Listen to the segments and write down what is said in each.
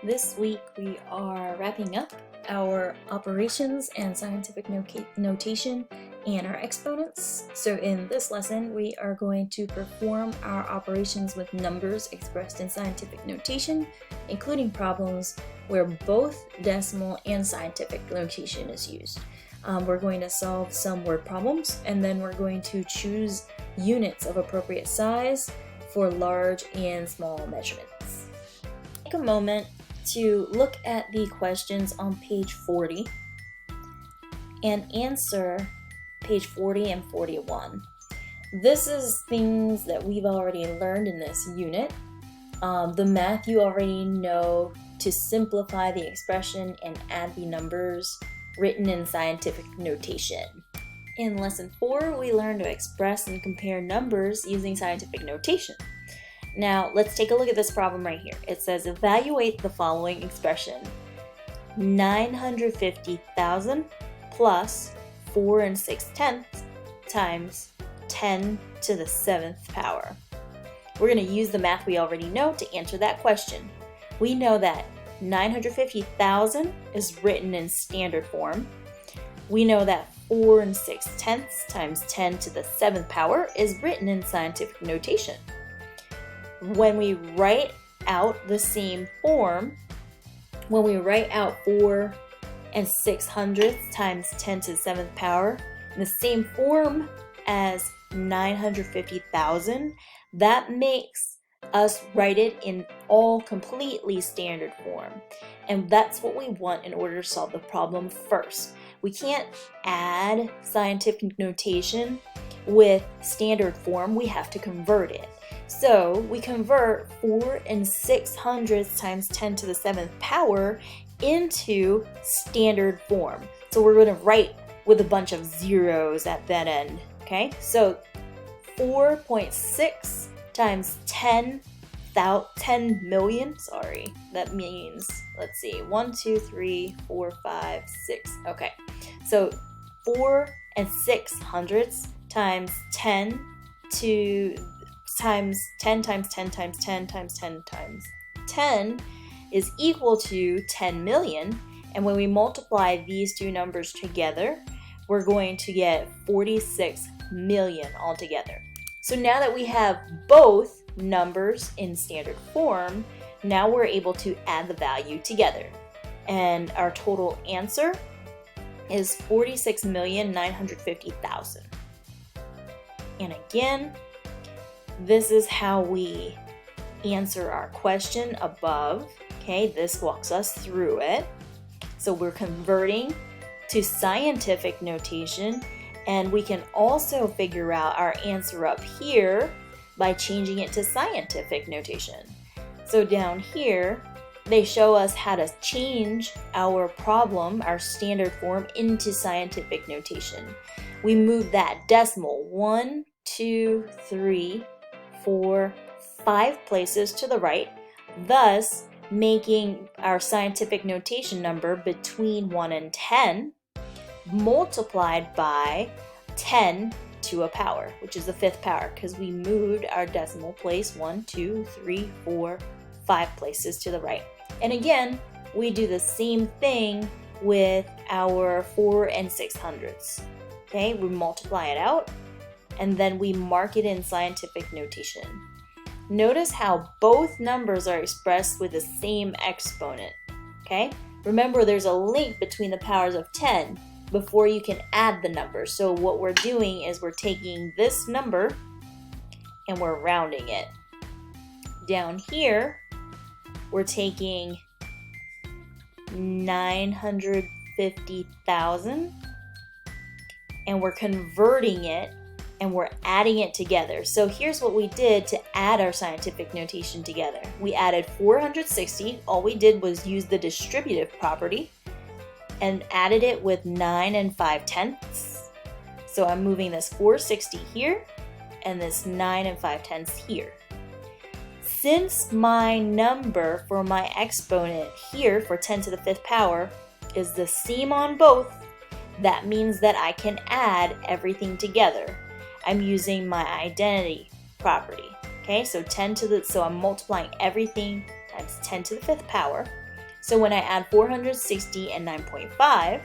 This week we are wrapping up our operations and scientific notation and our exponents. So in this lesson we are going to perform our operations with numbers expressed in scientific notation, including problems where both decimal and scientific notation is used. We're going to solve some word problems, and then we're going to choose units of appropriate size for large and small measurements. Take a moment to look at the questions on page 40 and answer page 40 and 41. This is things that we've already learned in this unit. The math you already know to simplify the expression and add the numbers written in scientific notation. In lesson 4, we learned to express and compare numbers using scientific notation. Now, let's take a look at this problem right here. It says, evaluate the following expression. 950,000 plus 4 6/10 times 10 to the 7th power. We're going to use the math we already know to answer that question. We know that 950,000 is written in standard form. We know that 4 6/10 times 10 to the 7th power is written in scientific notation. When we write out the same form, when we write out 4 6/100 times 10 to the 7th power in the same form as 950,000, that makes us write it in all completely standard form. And that's what we want in order to solve the problem first. We can't add scientific notation with standard form, we have to convert it. So we convert 4 6/100 times 10 to the 7th power into standard form. So we're going to write with a bunch of zeros at that end. Okay, so 4.6 times 10 million, that means, let's see, 1, 2, 3, 4, 5, 6. Okay, so 4 6/100 times 10 times 10 times 10 times 10 times 10 times 10 is equal to 10 million. And when we multiply these two numbers together, we're going to get 46 million altogether. So now that we have both numbers in standard form, now we're able to add the value together. And our total answer is 46,950,000. And again, this is how we answer our question above. Okay, this walks us through it. So we're converting to scientific notation, and we can also figure out our answer up here by changing it to scientific notation. So down here, they show us how to change our problem, our standard form, into scientific notation. We move that decimal 1, 2, 3, 4, 5 places to the right, thus making our scientific notation number between 1 and 10 multiplied by 10 to a power, which is the 5th power, because we moved our decimal place 1, 2, 3, 4, 5 places to the right. And again, we do the same thing with our 4 6/100. Okay, we multiply it out, and then we mark it in scientific notation. Notice how both numbers are expressed with the same exponent. Okay? Remember, there's a link between the powers of 10 before you can add the numbers. So what we're doing is we're taking this number and we're rounding it. Down here, we're taking 950,000 and we're converting it and we're adding it together. So here's what we did to add our scientific notation together. We added 460. All we did was use the distributive property and added it with 9 5/10. So I'm moving this 460 here and this 9 5/10 here. Since my number for my exponent here for 10 to the 5th power is the same on both, that means that I can add everything together. I'm using my identity property. Okay, so so I'm multiplying everything times 10 to the 5th power. So when I add 460 and 9.5,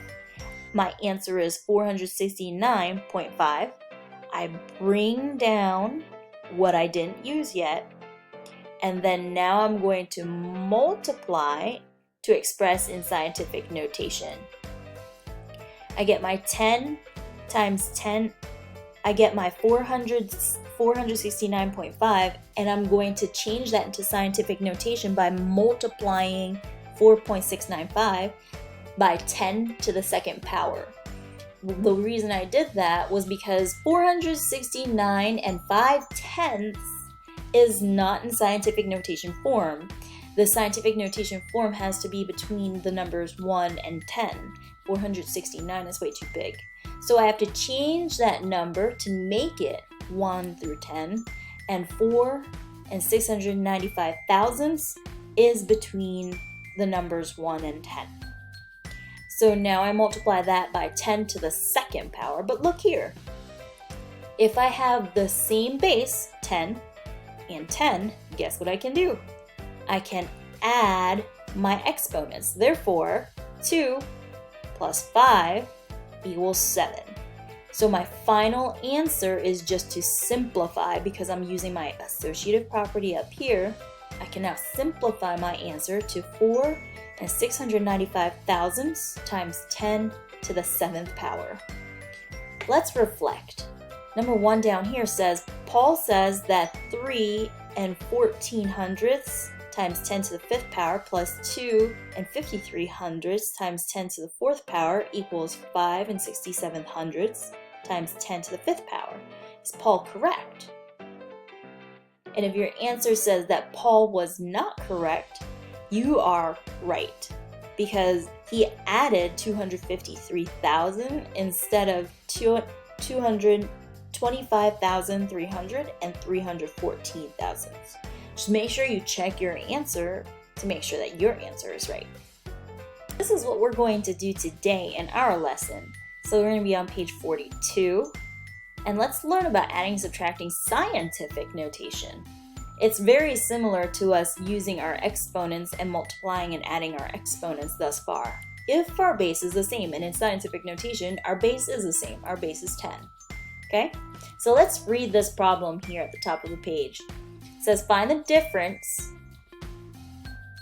my answer is 469.5. I bring down what I didn't use yet, and then now I'm going to multiply to express in scientific notation. I get my 10 times 10, I get my 469.5, and I'm going to change that into scientific notation by multiplying 4.695 by 10 to the second power. The reason I did that was because 469 and 5/10 is not in scientific notation form. The scientific notation form has to be between the numbers 1 and 10. 469 is way too big. So I have to change that number to make it 1 through 10, and 4 and 695 thousandths is between the numbers 1 and 10. So now I multiply that by 10 to the second power, but look here. If I have the same base, 10 and 10, guess what I can do? I can add my exponents. Therefore, 2 plus 5 equals 7. So my final answer is just to simplify, because I'm using my associative property up here. I can now simplify my answer to 4 and 695 thousandths times 10 to the 7th power. Let's reflect. Number 1 down here says, Paul says that 3 and 14 hundredths times 10 to the 5th power plus 2 and 53 hundredths times 10 to the 4th power equals 5 and 67 hundredths times 10 to the 5th power. Is Paul correct? And if your answer says that Paul was not correct, you are right, because he added 253,000 instead of 225,300 and 314,000. Just make sure you check your answer to make sure that your answer is right. This is what we're going to do today in our lesson. So we're going to be on page 42, and let's learn about adding and subtracting scientific notation. It's very similar to us using our exponents and multiplying and adding our exponents thus far. If our base is the same, and in scientific notation, our base is the same. Our base is 10. Okay? So let's read this problem here at the top of the page. It says, find the difference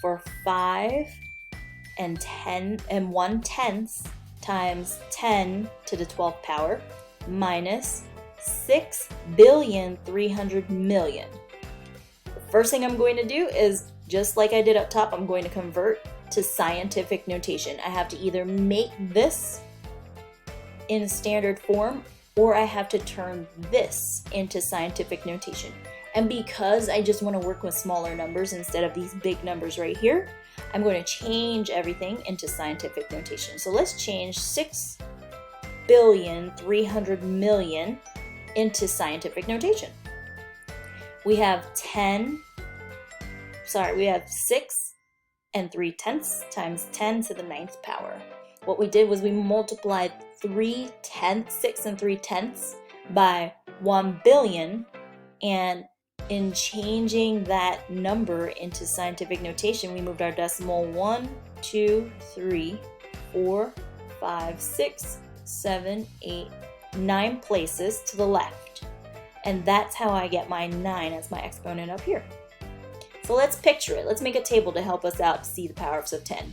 for 5 and 10 and 1/10 times 10 to the 12th power minus 6,300,000,000. First thing I'm going to do is, just like I did up top, I'm going to convert to scientific notation. I have to either make this in standard form, or I have to turn this into scientific notation. And because I just want to work with smaller numbers instead of these big numbers right here, I'm going to change everything into scientific notation. So let's change 6,300,000,000 into scientific notation. We have 6 and 3/10 times 10 to the 9th power. What we did was we multiplied 6 and 3/10 by 1 billion, and in changing that number into scientific notation, we moved our decimal 1, 2, 3, 4, 5, 6, 7, 8, 9 places to the left. And that's how I get my 9 as my exponent up here. So let's picture it. Let's make a table to help us out to see the powers of 10.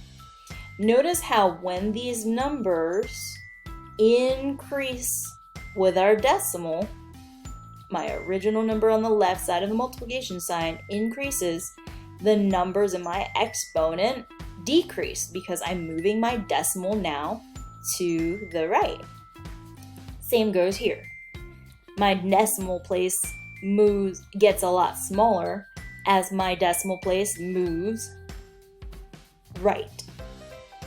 Notice how when these numbers increase with our decimal, my original number on the left side of the multiplication sign increases, the numbers in my exponent decrease because I'm moving my decimal now to the right. Same goes here. My decimal place gets a lot smaller as my decimal place moves right.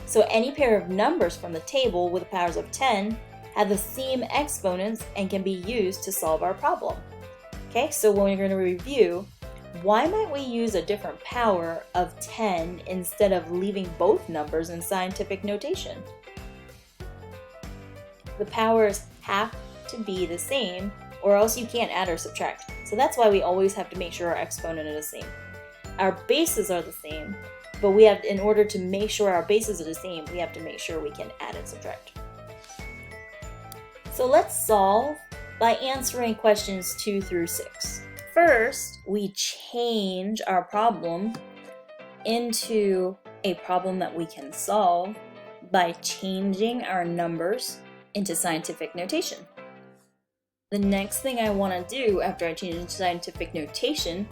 So any pair of numbers from the table with the powers of 10 have the same exponents and can be used to solve our problem. Okay, so when we're going to review, why might we use a different power of 10 instead of leaving both numbers in scientific notation? The powers have to be the same, or else you can't add or subtract. So that's why we always have to make sure our exponent is the same. Our bases are the same, but we have, in order to make sure our bases are the same, we have to make sure we can add and subtract. So let's solve by answering questions 2 through 6. First, we change our problem into a problem that we can solve by changing our numbers into scientific notation. The next thing I want to do after I change into scientific notation,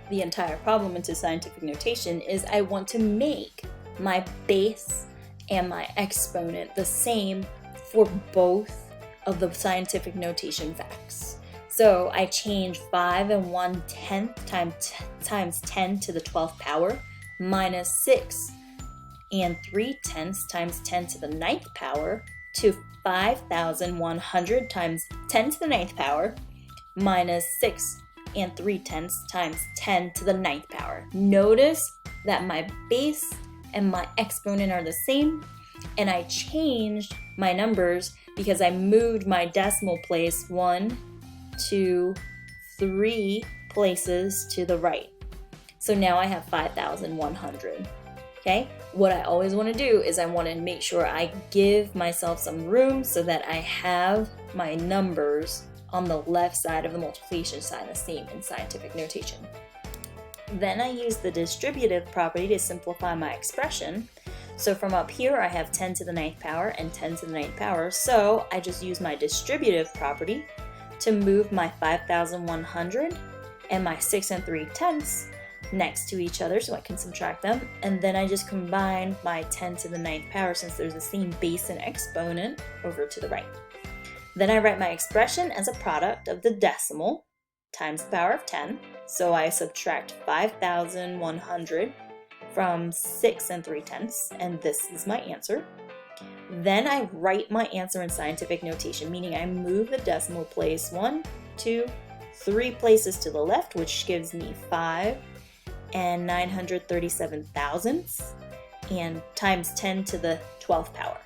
the entire problem into scientific notation, is I want to make my base and my exponent the same for both of the scientific notation facts. So I change 5 1/10 times 10 to the 12th power minus 6 3/10 times 10 to the 9th power to 5,100 times 10 to the 9th power minus 6 3/10 times 10 to the 9th power. Notice that my base and my exponent are the same, and I changed my numbers because I moved my decimal place 1, 2, 3 places to the right. So now I have 5,100. Okay? What I always want to do is I want to make sure I give myself some room so that I have my numbers on the left side of the multiplication sign the same in scientific notation. Then I use the distributive property to simplify my expression. So from up here I have 10 to the 9th power and 10 to the 9th power, so I just use my distributive property to move my 5,100 and my 6 3/10 next to each other so I can subtract them, and then I just combine my 10 to the 9th power, since there's the same base and exponent, over to the right. Then I write my expression as a product of the decimal times the power of 10, so I subtract 5,100 from 6 3/10, and this is my answer. Then I write my answer in scientific notation, meaning I move the decimal place 1, 2, 3 places to the left, which gives me 5 937 thousandths and times 10 to the 12th power.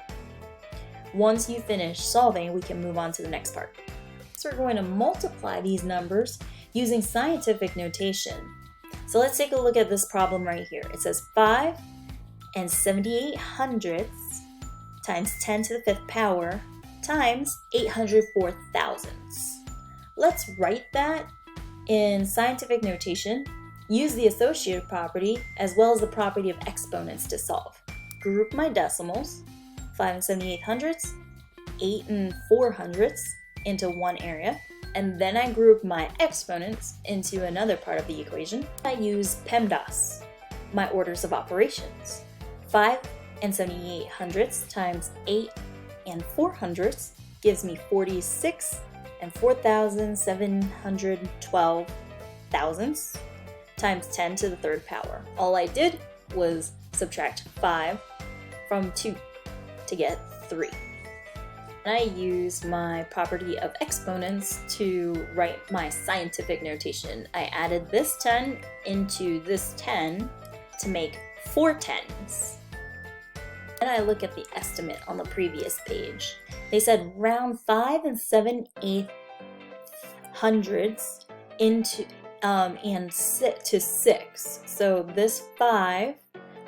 Once you finish solving, we can move on to the next part. So we're going to multiply these numbers using scientific notation. So let's take a look at this problem right here. It says 5 78 hundredths times 10 to the 5th power times 804 thousandths. Let's write that in scientific notation. Use the associative property as well as the property of exponents to solve. Group my decimals, 5 78 hundredths, 8 4 hundredths, into one area, and then I group my exponents into another part of the equation. I use PEMDAS, my orders of operations. 5 78 hundredths times 8 4 hundredths gives me 46 4,712 thousandths times 10 to the 3rd power. All I did was subtract 5 from 2 to get 3. And I use my property of exponents to write my scientific notation. I added this 10 into this 10 to make 4 tens. And I look at the estimate on the previous page. They said round 5 7/8 hundredths into to 6. So this 5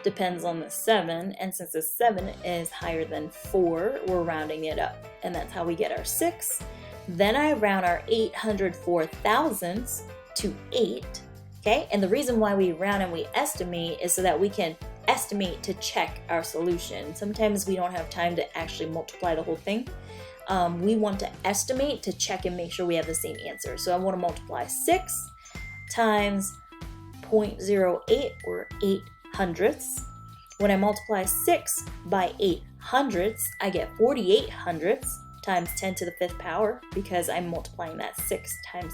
depends on the 7, and since the 7 is higher than 4, we're rounding it up, and that's how we get our 6. Then I round our 804 thousandths to 8. Okay, and the reason why we round and we estimate is so that we can estimate to check our solution. Sometimes we don't have time to actually multiply the whole thing. We want to estimate to check and make sure we have the same answer. So I want to multiply 6 times 0.08, or 8 hundredths. When I multiply 6 by 8 hundredths, I get 48 hundredths times 10 to the 5th power, because I'm multiplying that 6 times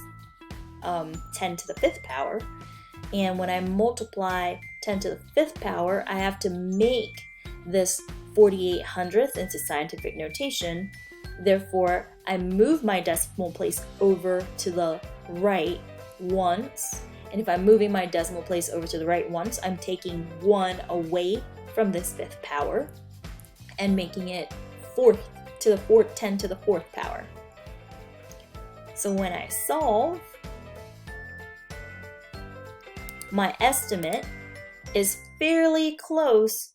10 to the 5th power. And when I multiply 10 to the 5th power, I have to make this 48 hundredths into scientific notation. Therefore, I move my decimal place over to the right once, and if I'm moving my decimal place over to the right once, I'm taking 1 away from this 5th power and making it 10 to the 4th power. So when I solve, my estimate is fairly close